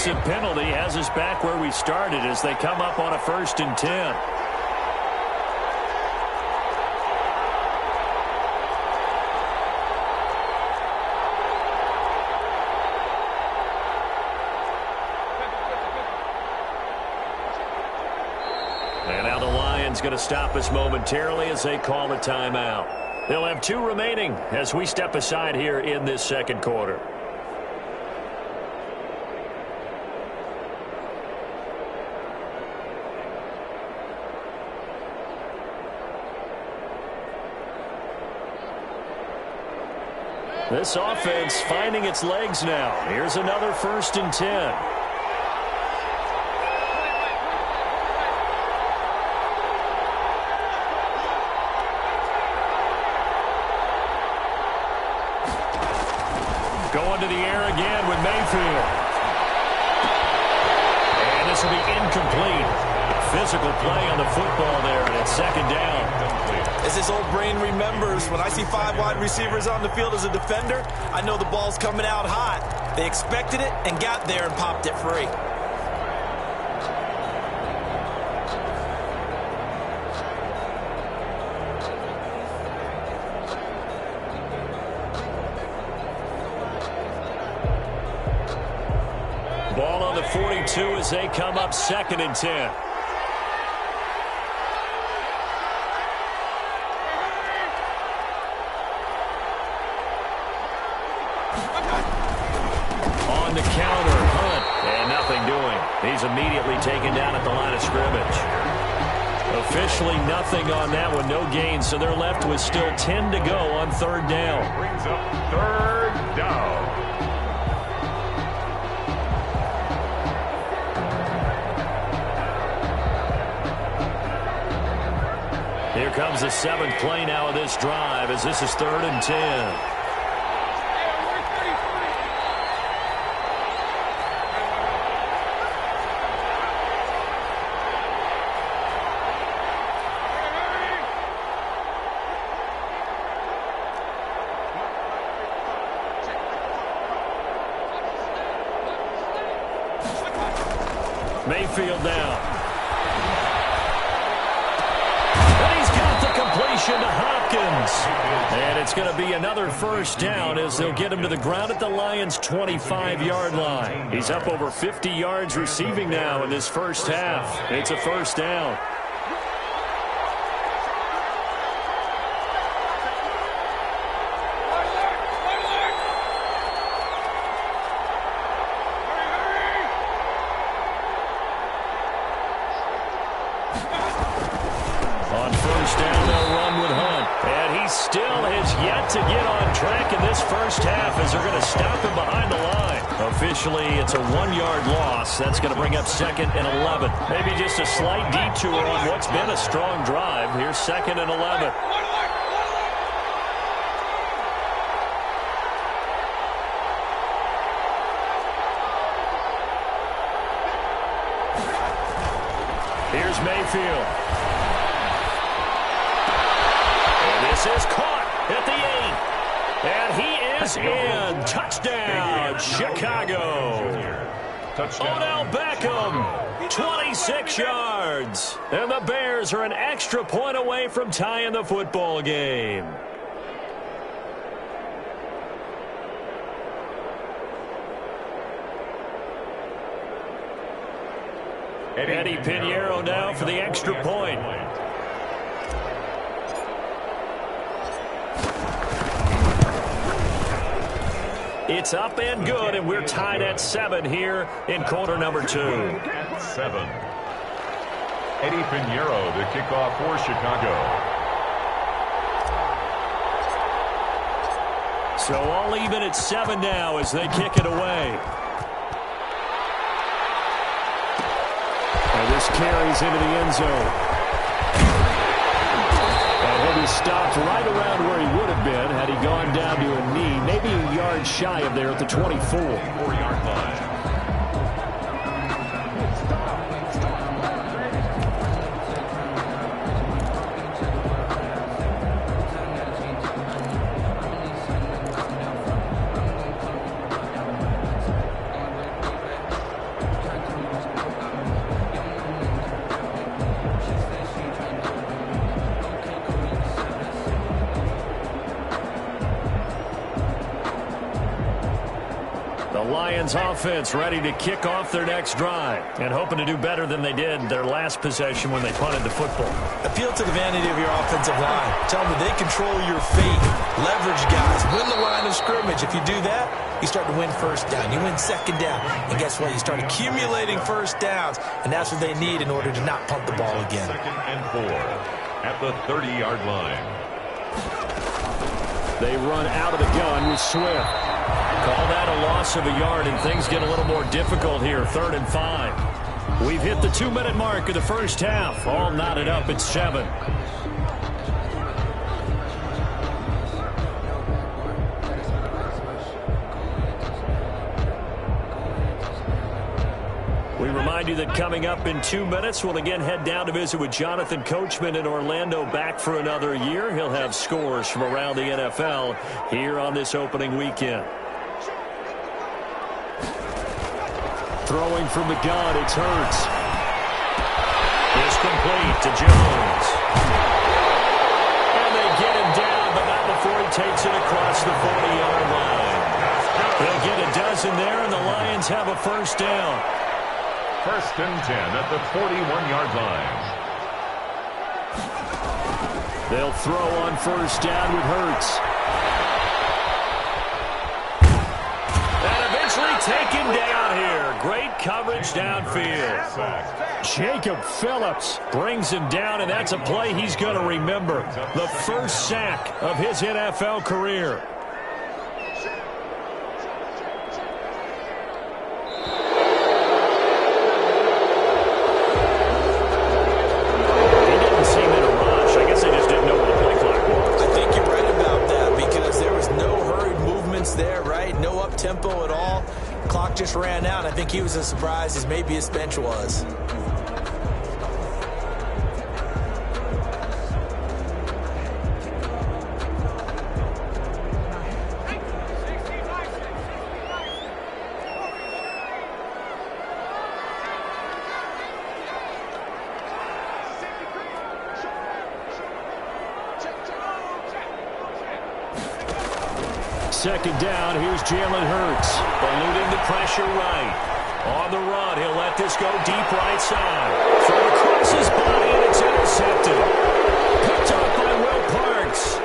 offensive penalty has us back where we started as they come up on a 1st and 10. And now the Lions going to stop us momentarily as they call a timeout. They'll have 2 remaining as we step aside here in this 2nd quarter. This offense finding its legs now. Here's another 1st and 10. Going to the air again with Mayfield. And this will be incomplete. Physical play on the football there, and it's 2nd down. As his old brain remembers, when I see 5 wide receivers on the field as a defender, I know the ball's coming out hot. They expected it and got there and popped it free. Ball on the 42 as they come up 2nd and 10. On the counter, Hunt, and nothing doing. He's immediately taken down at the line of scrimmage. Officially nothing on that one, no gain, so they're left with still 10 to go on 3rd down. Brings up 3rd down. Here comes the 7th play now of this drive as this is 3rd and 10. Mayfield now. And he's got the completion to Hopkins. And it's going to be another 1st down as they'll get him to the ground at the Lions' 25-yard line. He's up over 50 yards receiving now in this 1st half. It's a 1st down. On 1st down, they'll run with Hunt. And he still has yet to get on track in this 1st half as they're going to stop him behind the line. Officially, it's a 1-yard loss. That's going to bring up 2nd and 11. Maybe just a slight detour on what's been a strong drive. Here's 2nd and 11. Here's Mayfield. And this is caught at the 8. And he is in. Touchdown, Chicago. Odell Beckham, 26 yards. And the Bears are an extra point away from tying the football game. Eddie Pinheiro now for the extra point. It's up and good, and we're tied at 7 here in quarter number 2. At 7. Eddie Pinheiro, the kickoff for Chicago. So all even at 7 now as they kick it away. And this carries into the end zone. And he'll be stopped right around where he would have been had he gone down to a knee, maybe a yard shy of there at the 24. 4-yard line. Lions offense ready to kick off their next drive and hoping to do better than they did their last possession when they punted the football. Appeal to the vanity of your offensive line. Tell them that they control your fate. Leverage guys. Win the line of scrimmage. If you do that, you start to win first down. You win second down. And guess what? You start accumulating first downs. And that's what they need in order to not punt the ball again. 2nd and 4 at the 30-yard line. They run out of the gun with Swift. Call that a loss of a yard, and things get a little more difficult here. 3rd and 5. We've hit the 2-minute mark of the first half. All knotted up at 7. We remind you that coming up in 2 minutes, we'll again head down to visit with Jonathan Coachman in Orlando, back for another year. He'll have scores from around the NFL here on this opening weekend. Throwing from the gun, it's Hurts. It's complete to Jones. And they get him down, but not before he takes it across the 40-yard line. They'll get a dozen there, and the Lions have a first down. 1st and 10 at the 41-yard line. They'll throw on first down with Hurts. And eventually taken down here. Great coverage downfield. Jacob Phillips brings him down, and that's a play he's going to remember. The first sack of his NFL career. Tempo at all. Clock just ran out. I think he was as surprised as maybe his bench was. Second down, here's Jalen Hurts, eluding the pressure right. On the run, he'll let this go deep right side. Throw across his body, and it's intercepted. Picked up by Will Parks.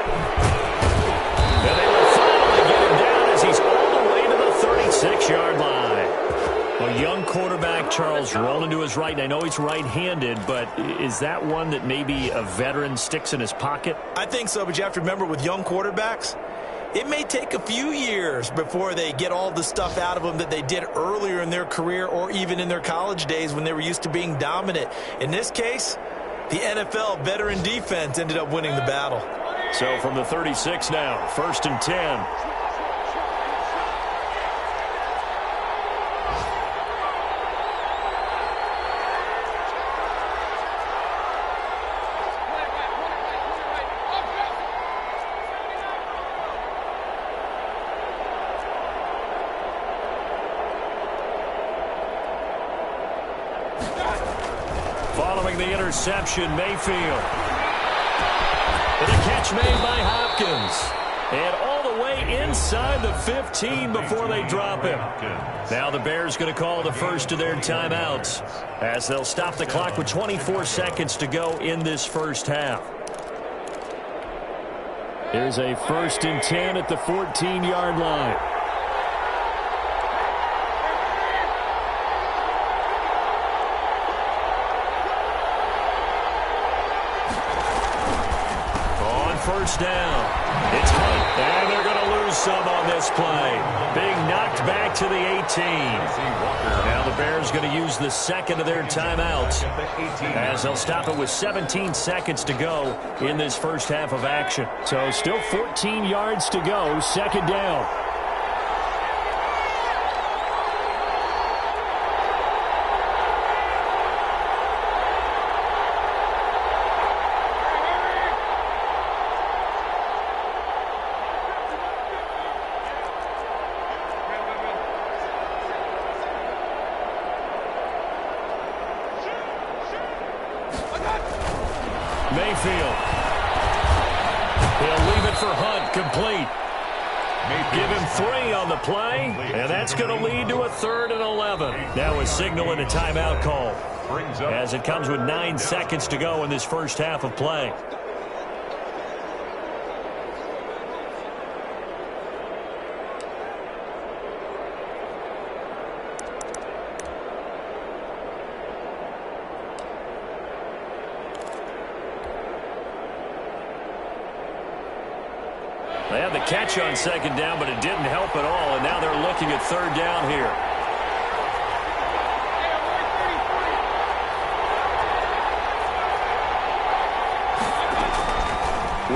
And they will finally get him down as he's all the way to the 36-yard line. A young quarterback, Charles, rolling to his right. And I know he's right-handed, but is that one that maybe a veteran sticks in his pocket? I think so, but you have to remember with young quarterbacks, it may take a few years before they get all the stuff out of them that they did earlier in their career or even in their college days when they were used to being dominant. In this case, the NFL veteran defense ended up winning the battle. So from the 36 now, 1st and 10. Following the interception, Mayfield. And a catch made by Hopkins. And all the way inside the 15 before they drop him. Now the Bears going to call the first of their timeouts as they'll stop the clock with 24 seconds to go in this first half. Here's a 1st and 10 at the 14-yard line. First down. It's Hunt, and they're going to lose some on this play. Being knocked back to the 18. Now the Bears going to use the second of their timeouts as they'll stop it with 17 seconds to go in this first half of action. So still 14 yards to go, second down. Mayfield. He'll leave it for Hunt, complete. Give him 3 on the play, and that's going to lead to a 3rd and 11. Now a signal and a timeout call as it comes with 9 seconds to go in this first half of play. They had the catch on 2nd down, but it didn't help at all, and now they're looking at 3rd down here.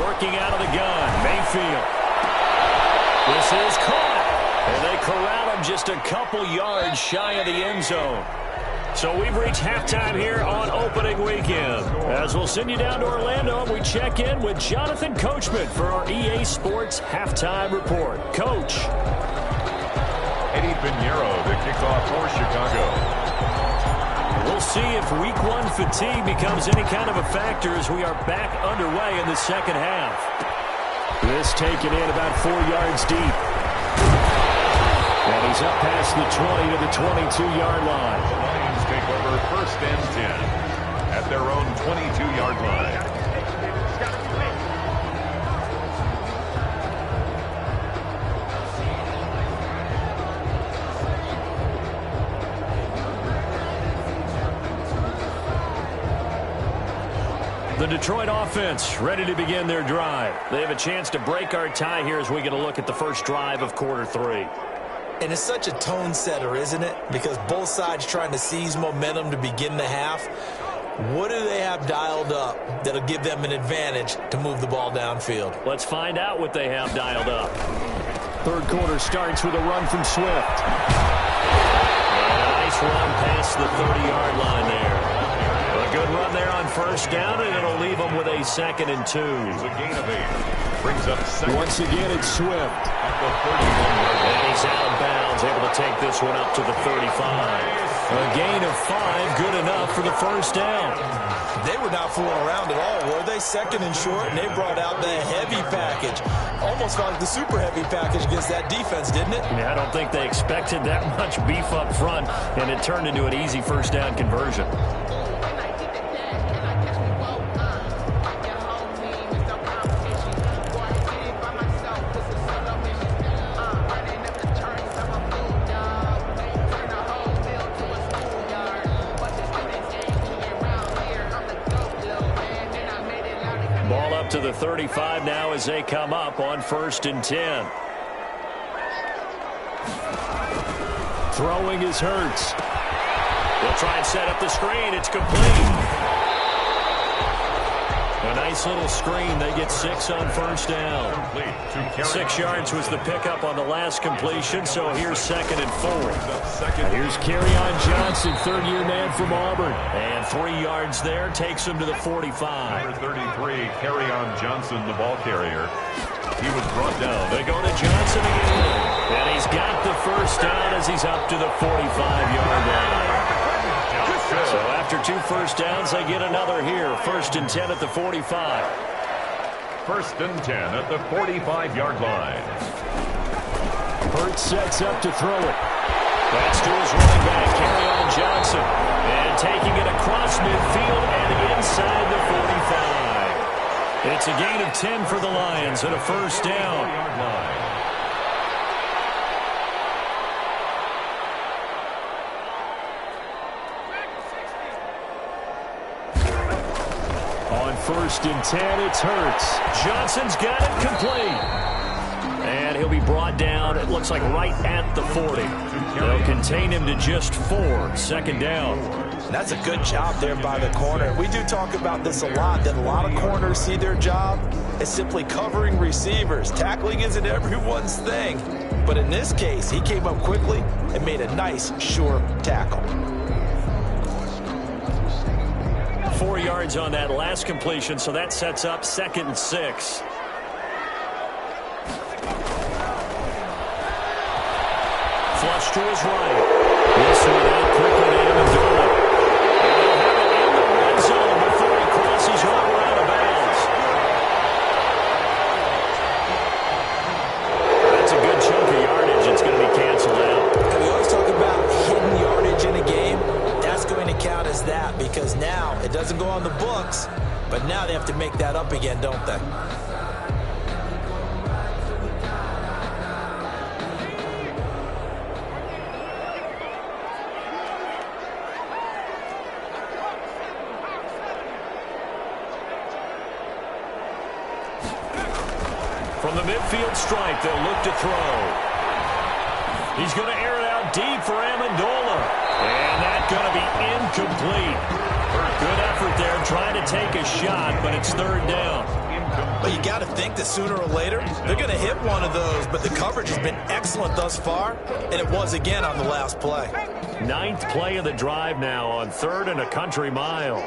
Working out of the gun, Mayfield. This is caught, and they corral him just a couple yards shy of the end zone. So we've reached halftime here on opening weekend. As we'll send you down to Orlando, and we check in with Jonathan Coachman for our EA Sports Halftime Report. Coach. Eddie Pinheiro, the kickoff for Chicago. We'll see if Week 1 fatigue becomes any kind of a factor as we are back underway in the second half. This taken in about 4 yards deep. And he's up past the 20 to the 22-yard line. The Lions take over 1st and 10 at their own 22-yard line. The Detroit offense ready to begin their drive. They have a chance to break our tie here as we get a look at the first drive of quarter 3. And it's such a tone setter, isn't it? Because both sides trying to seize momentum to begin the half. What do they have dialed up that'll give them an advantage to move the ball downfield? Let's find out what they have dialed up. 3rd quarter starts with a run from Swift. And a nice run past the 30-yard line there. A good run there on 1st down, and it'll leave them with a 2nd and 2. It's a gain of 8. Brings up 2nd. Once again, it's Swift. At the 31-yard line. And he's out of bounds, able to take this one up to the 35. A gain of 5, good enough for the 1st down. They were not fooling around at all, were they? 2nd and short, and they brought out the heavy package. Almost felt like the super heavy package against that defense, didn't it? Yeah, I don't think they expected that much beef up front, and it turned into an easy 1st down conversion. Ball up to the 35 now as they come up on 1st and 10. Throwing is Hurts. They'll try and set up the screen. It's complete. A nice little screen. They get 6 on 1st down. 6 yards was the pickup on the last completion, so here's 2nd and 4. Here's Kerryon Johnson, 3rd-year man from Auburn. And 3 yards there takes him to the 45. Number 33, Kerryon Johnson, the ball carrier. He was brought down. They go to Johnson again. And he's got the 1st down as he's up to the 45-yard line. So after 2 1st downs, they get another here. 1st and 10 at the 45. 1st and 10 at the 45-yard line. Hurts sets up to throw it. That's to his running back, Kerryon Johnson. And taking it across midfield and inside the 45. It's a gain of 10 for the Lions and a 1st down. On 1st and 10, it's Hurts. Johnson's got it complete. And he'll be brought down, it looks like right at the 40. They'll contain him to just 4. 2nd down. That's a good job there by the corner. We do talk about this a lot, that a lot of corners see their job as simply covering receivers. Tackling isn't everyone's thing. But in this case, he came up quickly and made a nice, sure tackle. 4 yards on that last completion, so that sets up 2nd and 6. Flush to his right. This one out quickly to Amendola. And he'll have it in the red zone before he crosses over out of bounds. That's a as that, because now it doesn't go on the books, but now they have to make that up again, don't they? From the midfield stripe, they'll look to throw. He's going to air it out deep for Amendola. And that's going to be incomplete. Good effort there trying to take a shot, but it's third down. But you got to think that sooner or later, they're going to hit one of those. But the coverage has been excellent thus far, and it was again on the last play. 9th play of the drive now on 3rd and a country mile.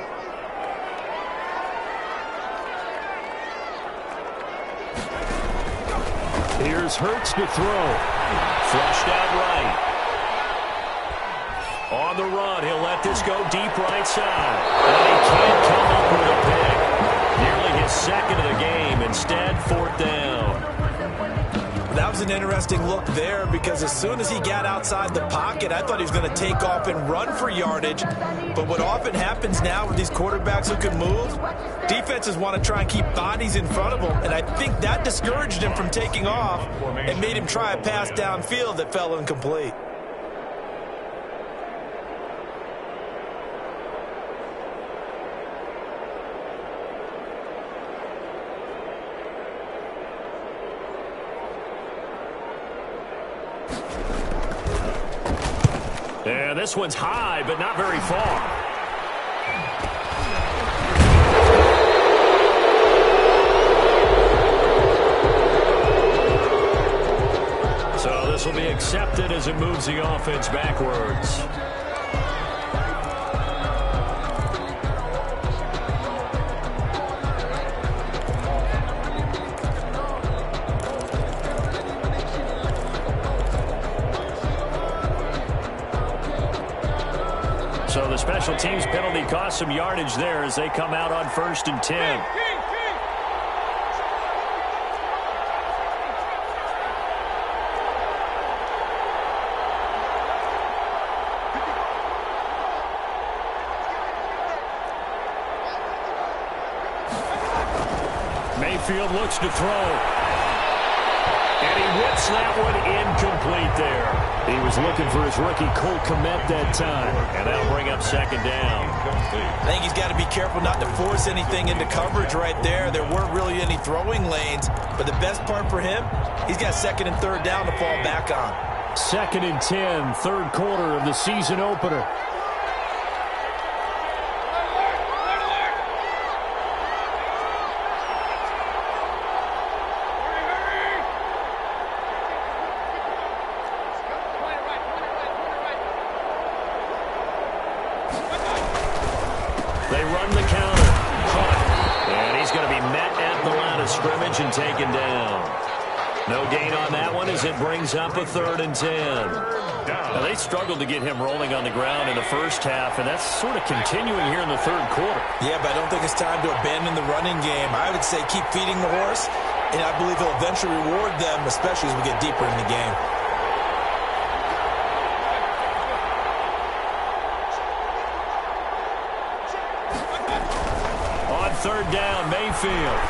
Here's Hurts to throw. Flushed out right. On the run, he'll let this go deep right side. And he can't come up with a pick. Nearly his 2nd of the game. Instead, 4th down. That was an interesting look there, because as soon as he got outside the pocket, I thought he was going to take off and run for yardage. But what often happens now with these quarterbacks who can move, defenses want to try and keep bodies in front of them, and I think that discouraged him from taking off and made him try a pass downfield that fell incomplete. And this one's high, but not very far. So this will be accepted as it moves the offense backwards. So the special teams penalty cost some yardage there as they come out on 1st and 10. Mayfield looks to throw. And he whips that one incomplete there. He was looking for his rookie Cole Kmet that time. And that'll bring up 2nd down. I think he's got to be careful not to force anything into coverage right there. There weren't really any throwing lanes. But the best part for him, he's got 2nd and 3rd down to fall back on. 2nd and 10, 3rd quarter of the season opener. They run the counter. And he's going to be met at the line of scrimmage and taken down. No gain on that one as it brings up a 3rd and 10. Now, they struggled to get him rolling on the ground in the first half, and that's sort of continuing here in the 3rd quarter. Yeah, but I don't think it's time to abandon the running game. I would say keep feeding the horse, and I believe he'll eventually reward them, especially as we get deeper in the game. On 3rd down, Mayfield.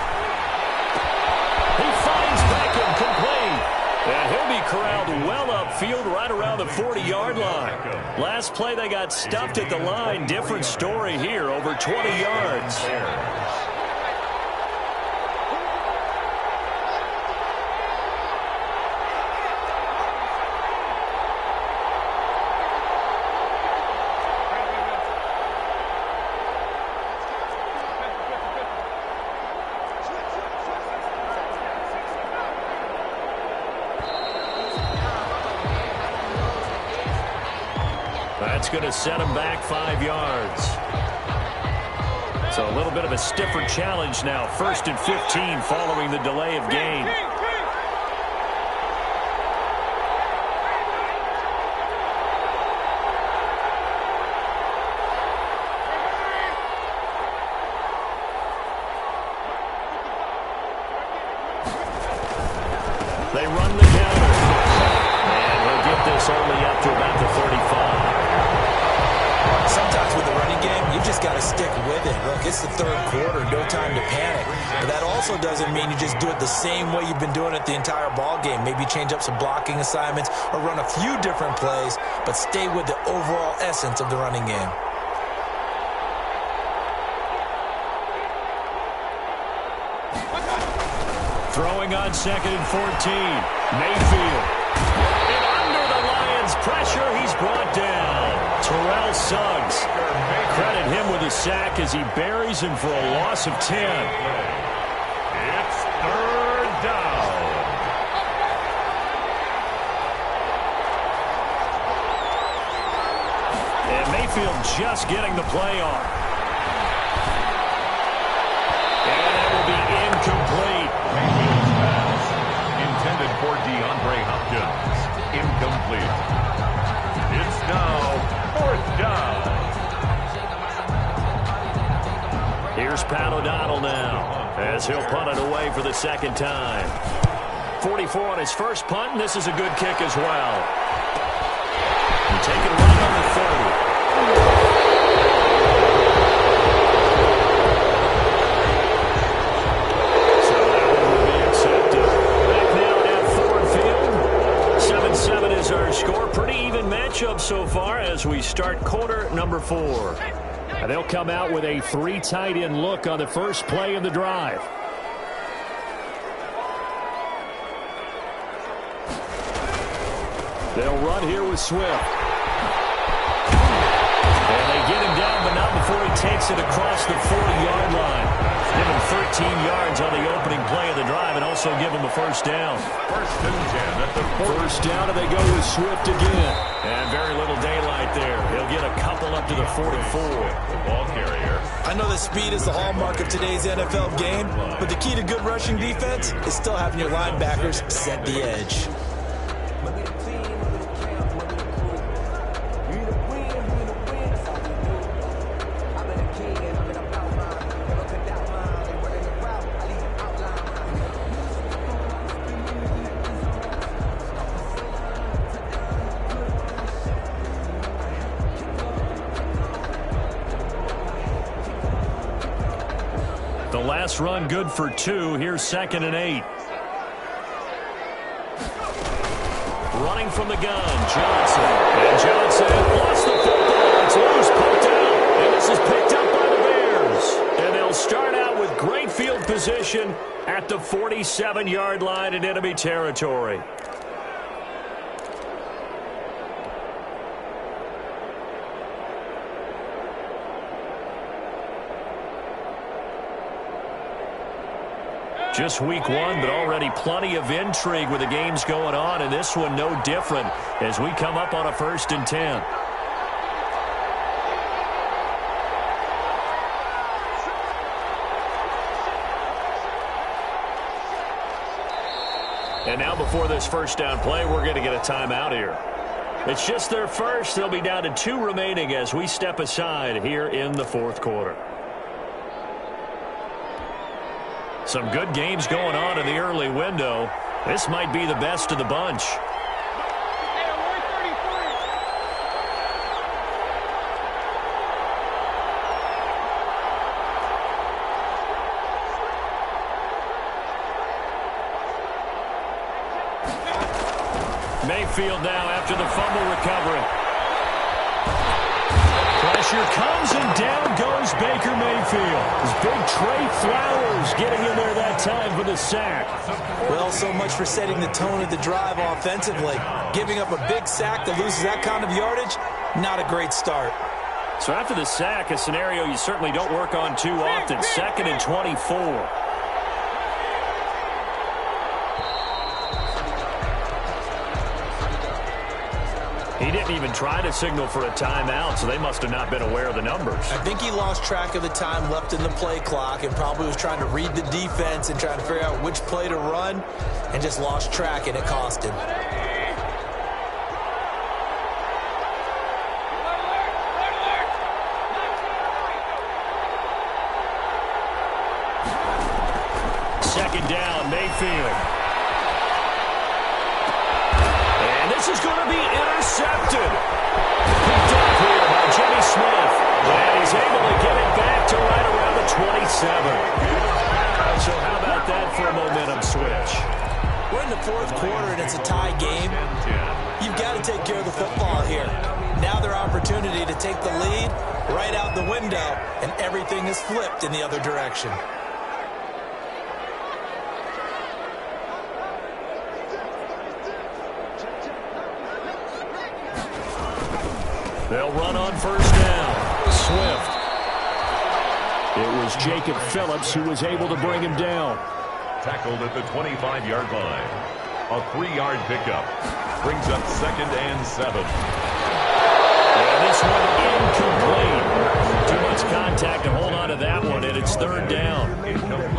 He finds Beckham complete. And he'll be corralled well upfield right around the 40-yard line. Last play they got stuffed at the line. Different story here, over 20 yards. That's going to set him back 5 yards. So a little bit of a stiffer challenge now. 1st and 15 following the delay of game. They run the counter. And he'll get this only up to about the 35. Sometimes with the running game, to stick with it. Look, it's the third quarter, no time to panic. But that also doesn't mean you just do it the same way you've been doing it the entire ball game. Maybe change up some blocking assignments or run a few different plays, but stay with the overall essence of the running game. Throwing on 2nd and 14. Mayfield. And under the Lions' pressure, he's brought down. Terrell Suggs. Credit him with a sack as he buries him for a loss of 10. It's third down. And Mayfield just getting the play on. And that will be incomplete. Mayfield's pass intended for DeAndre Hopkins. Incomplete. It's now fourth down. Here's Pat O'Donnell now as he'll punt it away for the second time. 44 on his first punt, and this is a good kick as well. And taking right on the 30. So that one will be accepted. Back now at Ford Field. 7-7 is our score. Pretty even matchup so far as we start quarter number 4. And they'll come out with a 3 tight end look on the first play of the drive. They'll run here with Swift. And they get him down, but not before he takes it across the 40-yard line. Give him 13 yards on the opening play of the drive and also give him a first down. First and 10 at the 40. First down, and they go with Swift again. And very little daylight there. He'll get a couple up to the 44. The ball carrier. I know that speed is the hallmark of today's NFL game, but the key to good rushing defense is still having your linebackers set the edge. The last run good for 2. Here's 2nd and 8. Running from the gun, Johnson. And Johnson lost the football. It's loose, poked out. And this is picked up by the Bears. And they'll start out with great field position at the 47-yard line in enemy territory. Just week 1, but already plenty of intrigue with the games going on, and this one no different as we come up on a 1st and 10. And now before this first down play, we're going to get a timeout here. It's just their first. They'll be down to 2 remaining as we step aside here in the 4th quarter. Some good games going on in the early window. This might be the best of the bunch. Mayfield now after the fumble recovery. Pressure comes and down goes Baker Mayfield. His big Trey Flowers getting in there that time for the sack. Well, so much for setting the tone of the drive offensively. Giving up a big sack that loses that kind of yardage, not a great start. So after the sack, a scenario you certainly don't work on too often. 2nd and 24. He didn't even try to signal for a timeout, so they must have not been aware of the numbers. I think he lost track of the time left in the play clock and probably was trying to read the defense and trying to figure out which play to run and just lost track, and it cost him. Second down, Mayfield. And this is going to be intercepted. Picked up here by Jimmy Smith. And he's able to get it So how about that for a momentum switch? We're in the fourth quarter, and it's a tie game. You've got to take care of the football here. Now their opportunity to take the lead right out the window, and everything is flipped in the other direction. They'll run on first down. Swift. It was Jacob Phillips who was able to bring him down. Tackled at the 25-yard line. A 3-yard pickup. Brings up 2nd and 7. And this one incomplete. Too much contact to hold on to that one, and it's 3rd down.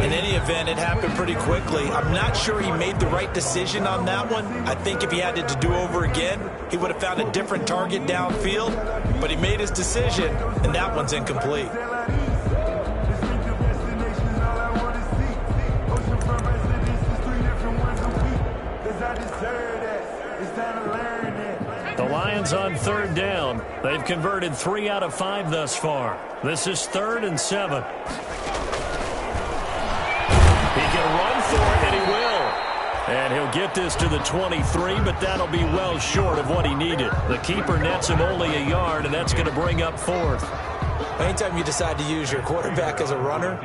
In any event, it happened pretty quickly. I'm not sure he made the right decision on that one. I think if he had it to do over again, he would have found a different target downfield. But he made his decision, and that one's incomplete. The Lions on 3rd down. They've converted 3 out of 5 thus far. This is 3rd and 7. He can run for it, and he will. And he'll get this to the 23, but that'll be well short of what he needed. The keeper nets him only a yard, and that's going to bring up 4th. Anytime you decide to use your quarterback as a runner,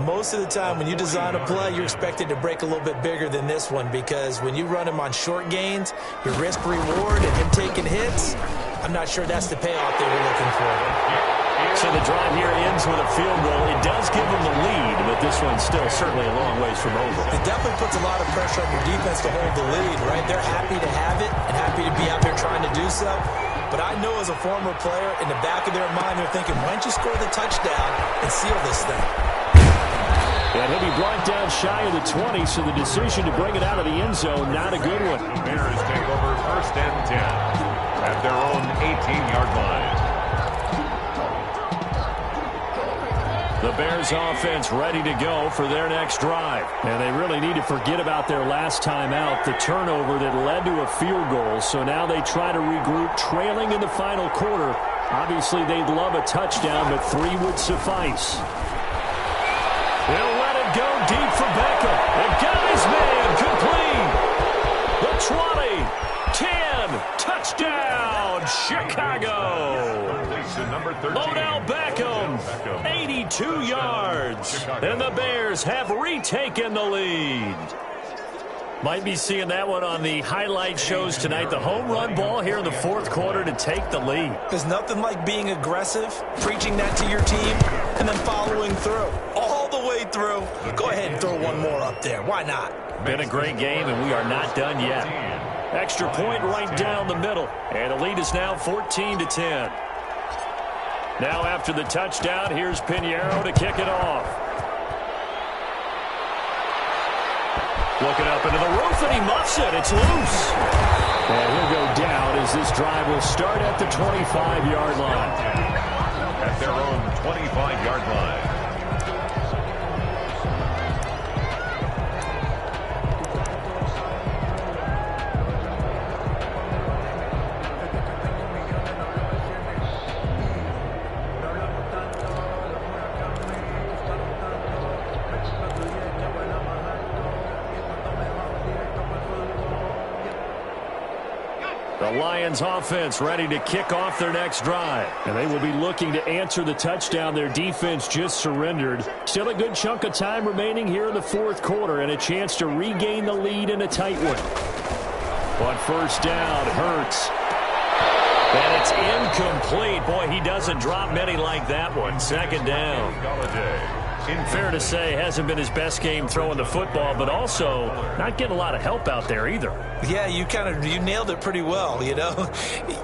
most of the time when you design a play, you're expected to break a little bit bigger than this one, because when you run him on short gains, your risk-reward and him taking hits, I'm not sure that's the payoff they were looking for. So the drive here ends with a field goal. It does give them the lead, but this one's still certainly a long ways from over. It definitely puts a lot of pressure on your defense to hold the lead, right? They're happy to have it and happy to be out there trying to do so. But I know as a former player, in the back of their mind, they're thinking, why don't you score the touchdown and seal this thing? And he'll be brought down shy of the 20, so the decision to bring it out of the end zone, not a good one. The Bears take over 1st and 10 at their own 18-yard line. The Bears offense ready to go for their next drive. And they really need to forget about their last time out, the turnover that led to a field goal. So now they try to regroup, trailing in the final quarter. Obviously, they'd love a touchdown, but 3 would suffice. They'll let it go deep for Beckham. They've got his man complete. The 20, 10, touchdown, Chicago. Odell Beckham, 82 yards. And the Bears have retaken the lead. Might be seeing that one on the highlight shows tonight. The home run ball here in the 4th quarter to take the lead. There's nothing like being aggressive, preaching that to your team, and then following through. All the way through. Go ahead and throw one more up there. Why not? Been a great game, and we are not done yet. Extra point right down the middle. And the lead is now 14-10. Now after the touchdown, here's Pinheiro to kick it off. Looking up into the roof, and he muffs it. It's loose. And he'll go down as this drive will start at the 25-yard line. At their own 25-yard line. The Lions offense ready to kick off their next drive. And they will be looking to answer the touchdown their defense just surrendered. Still a good chunk of time remaining here in the 4th quarter and a chance to regain the lead in a tight one. On first down, Hurts. And it's incomplete. Boy, he doesn't drop many like that one. 2nd down. Fair to say, hasn't been his best game throwing the football, but also not getting a lot of help out there either. Yeah, you nailed it pretty well, you know.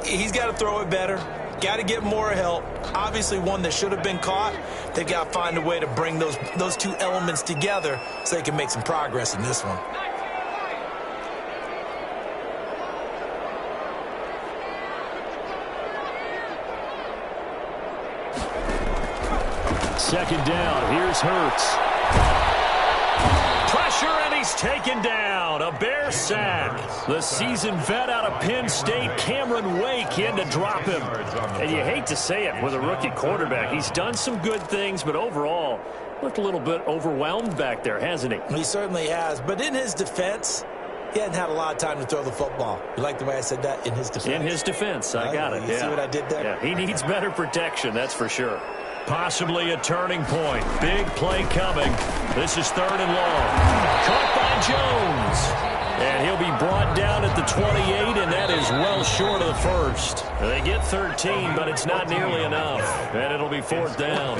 He's got to throw it better. Got to get more help. Obviously one that should have been caught. They've got to find a way to bring those two elements together so they can make some progress in this one. Second down, here's Hurts. Pressure, and he's taken down. A Bear sack. The seasoned vet out of Penn State, Cameron Wake, in to drop him. And you hate to say it with a rookie quarterback. He's done some good things, but overall, looked a little bit overwhelmed back there, hasn't he? He certainly has. But in his defense, he hadn't had a lot of time to throw the football. You like the way I said that? In his defense. In his defense. I got it. You see what I did there? Yeah, he needs better protection, that's for sure. Possibly a turning point. Big play coming. This is 3rd and long. Caught by Jones. And he'll be brought down at the 28, and that is well short of the first. They get 13, but it's not nearly enough. And it'll be 4th down.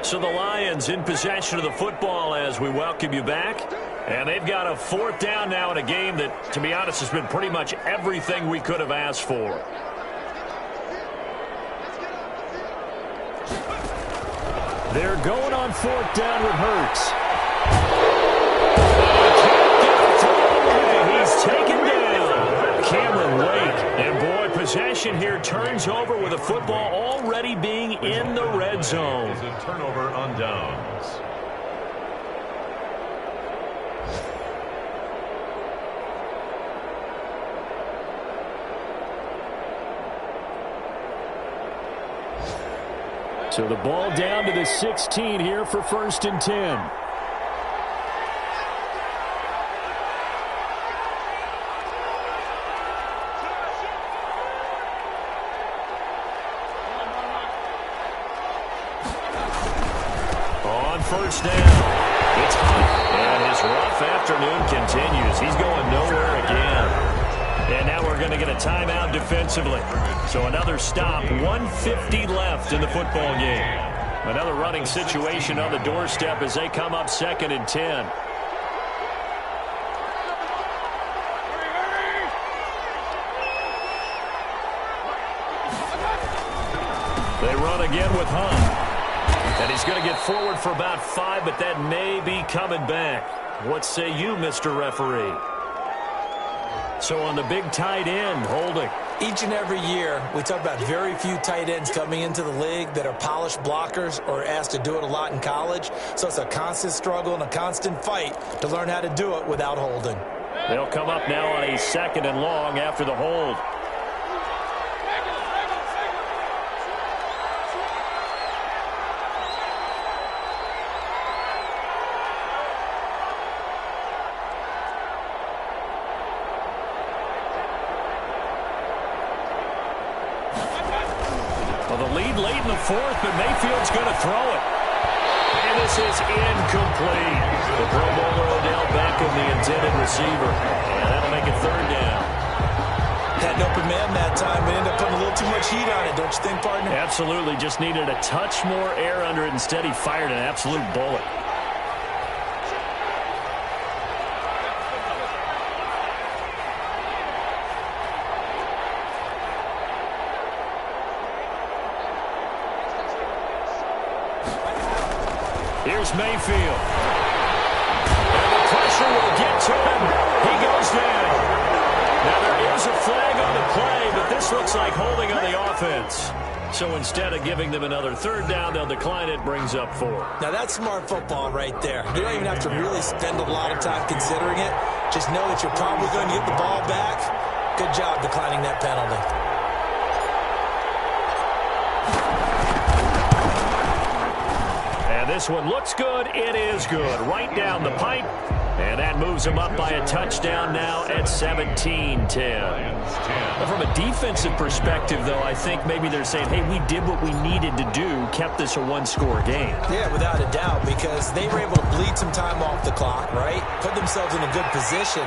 So the Lions in possession of the football as we welcome you back. And they've got a 4th down now in a game that, to be honest, has been pretty much everything we could have asked for. They're going on 4th down with Hurts. He's taken down. Cameron Wake. And boy, possession here turns over with the football already being in the red zone. It's a turnover on downs. So the ball down to the 16 here for 1st and 10. On 1st down, it's hot, and his rough afternoon continues. He's going nowhere again. And now we're going to get a timeout defensively. So another stop, 1:50 left in the football game. Another running situation on the doorstep as they come up 2nd and 10. They run again with Hunt. And he's going to get forward for about 5, but that may be coming back. What say you, Mr. Referee? So on the big tight end, holding. Each and every year, we talk about very few tight ends coming into the league that are polished blockers or asked to do it a lot in college. So it's a constant struggle and a constant fight to learn how to do it without holding. They'll come up now on a 2nd and long after the hold. Well, the lead late in the 4th, but Mayfield's going to throw it. And this is incomplete. The Pro Bowler Odell Beckham, the intended receiver. And that'll make it 3rd down. Had an open man that time, but ended up putting a little too much heat on it, don't you think, partner? Absolutely. Just needed a touch more air under it. Instead, he fired an absolute bullet. Here's Mayfield. And the pressure will get to him. He goes down. Now there is a flag on the play, but this looks like holding on the offense. So instead of giving them another 3rd down, they'll decline it, brings up 4. Now that's smart football right there. You don't even have to really spend a lot of time considering it. Just know that you're probably going to get the ball back. Good job declining that penalty. This one looks good. It is good. Right down the pipe. And that moves them up by a touchdown now at 17-10. From a defensive perspective, though, I think maybe they're saying, hey, we did what we needed to do, kept this a 1-score game. Yeah, without a doubt, because they were able to bleed some time off the clock, right? Put themselves in a good position,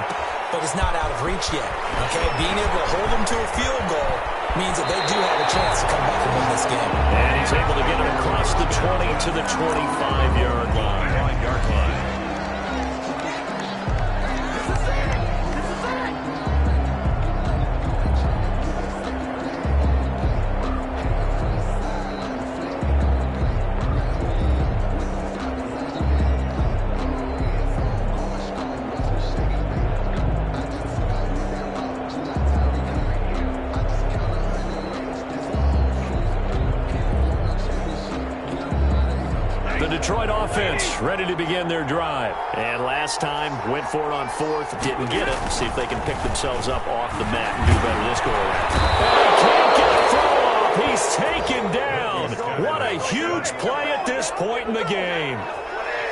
but it's not out of reach yet, okay? Being able to hold them to a field goal means that they do have a chance to come back and win this game. And he's able to get it across the 20 to the 25-yard line. offense ready to begin their drive. And last time, went for it on fourth, didn't get it. See if they can pick themselves up off the mat and do better this go-around. And he can't get a throw off. He's taken down. What a huge play at this point in the game.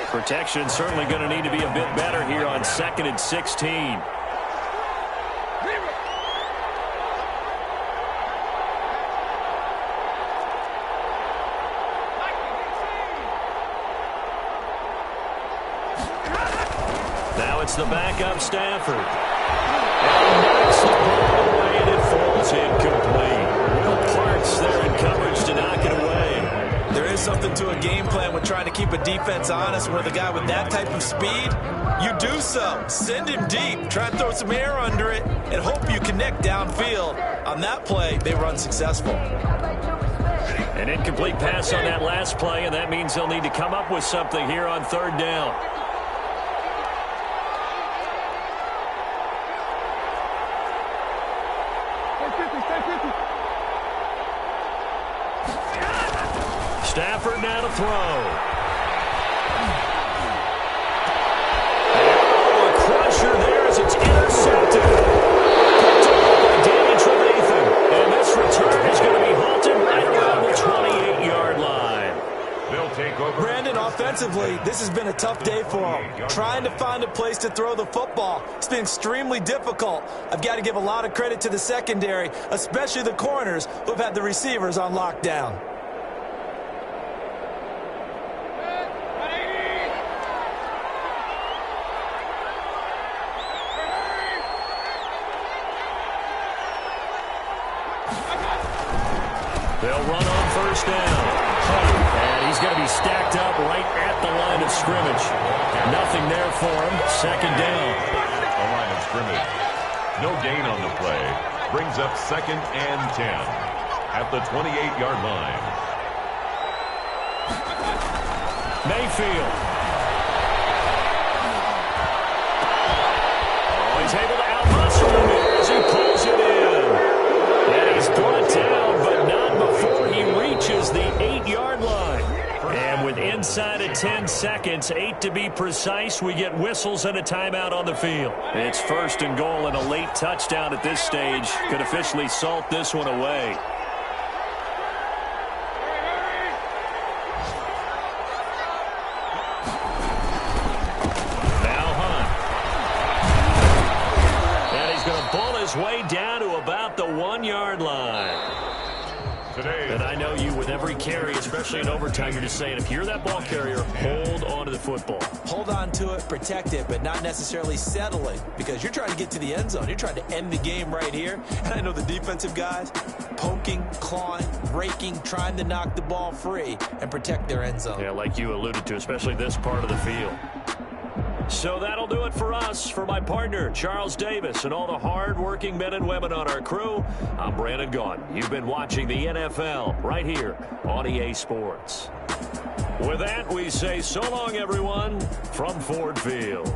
Protection certainly going to need to be a bit better here on 2nd and 16. Now it's the backup Stafford. And knocks the ball away, and it falls incomplete. Will Parks there in coverage to knock it away. There is something to a game plan with trying to keep a defense honest. With a guy with that type of speed, you do so. Send him deep. Try and throw some air under it and hope you connect downfield. On that play, they were unsuccessful. An incomplete pass on that last play, and that means they'll need to come up with something here on 3rd down. Stafford now to throw. Oh, a crusher there as it's intercepted. Picked up by Danny Trevathan. And this return is going to be halted right around the 28-yard line. They'll take over. Brandon, offensively, this has been a tough day for him. Trying to find a place to throw the football. It's been extremely difficult. I've got to give a lot of credit to the secondary, especially the corners who've had the receivers on lockdown. They'll run on 1st down. And he's going to be stacked up right at the line of scrimmage. Nothing there for him. 2nd down. The line of scrimmage. No gain on the play. Brings up 2nd and 10 at the 28-yard line. Mayfield. Oh, he's able to out-muscle him here as he pulls it in. And he's brought down, but not before he reaches the 8-yard line. And with inside of 10 seconds, 8 to be precise, we get whistles and a timeout on the field. It's 1st and goal, and a late touchdown at this stage could officially salt this one away. Way down to about the 1-yard line. And I know you, with every carry, especially in overtime, you're just saying, if you're that ball carrier, hold on to the football. Hold on to it, protect it, but not necessarily settle it, because you're trying to get to the end zone. You're trying to end the game right here. And I know the defensive guys poking, clawing, raking, trying to knock the ball free and protect their end zone. Yeah, like you alluded to, especially this part of the field. So that'll do it for us. For my partner, Charles Davis, and all the hard-working men and women on our crew, I'm Brandon Gaudin. You've been watching the NFL right here on EA Sports. With that, we say so long, everyone, from Ford Field.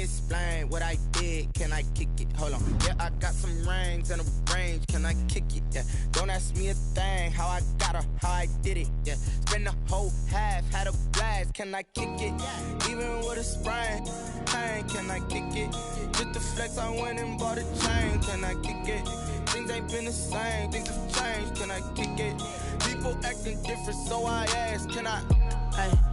explain what I did. Can I kick it? Hold on. Yeah, I got some rings and a range. Can I kick it? Yeah. Don't ask me a thing. How I got her, how I did it. Yeah. Spend the whole half, had a blast. Can I kick it? Even with a sprain. Pain, can I kick it? Just the flex, I went and bought a chain. Can I kick it? Things ain't been the same. Things have changed. Can I kick it? People acting different, so I ask. Can I? Hey.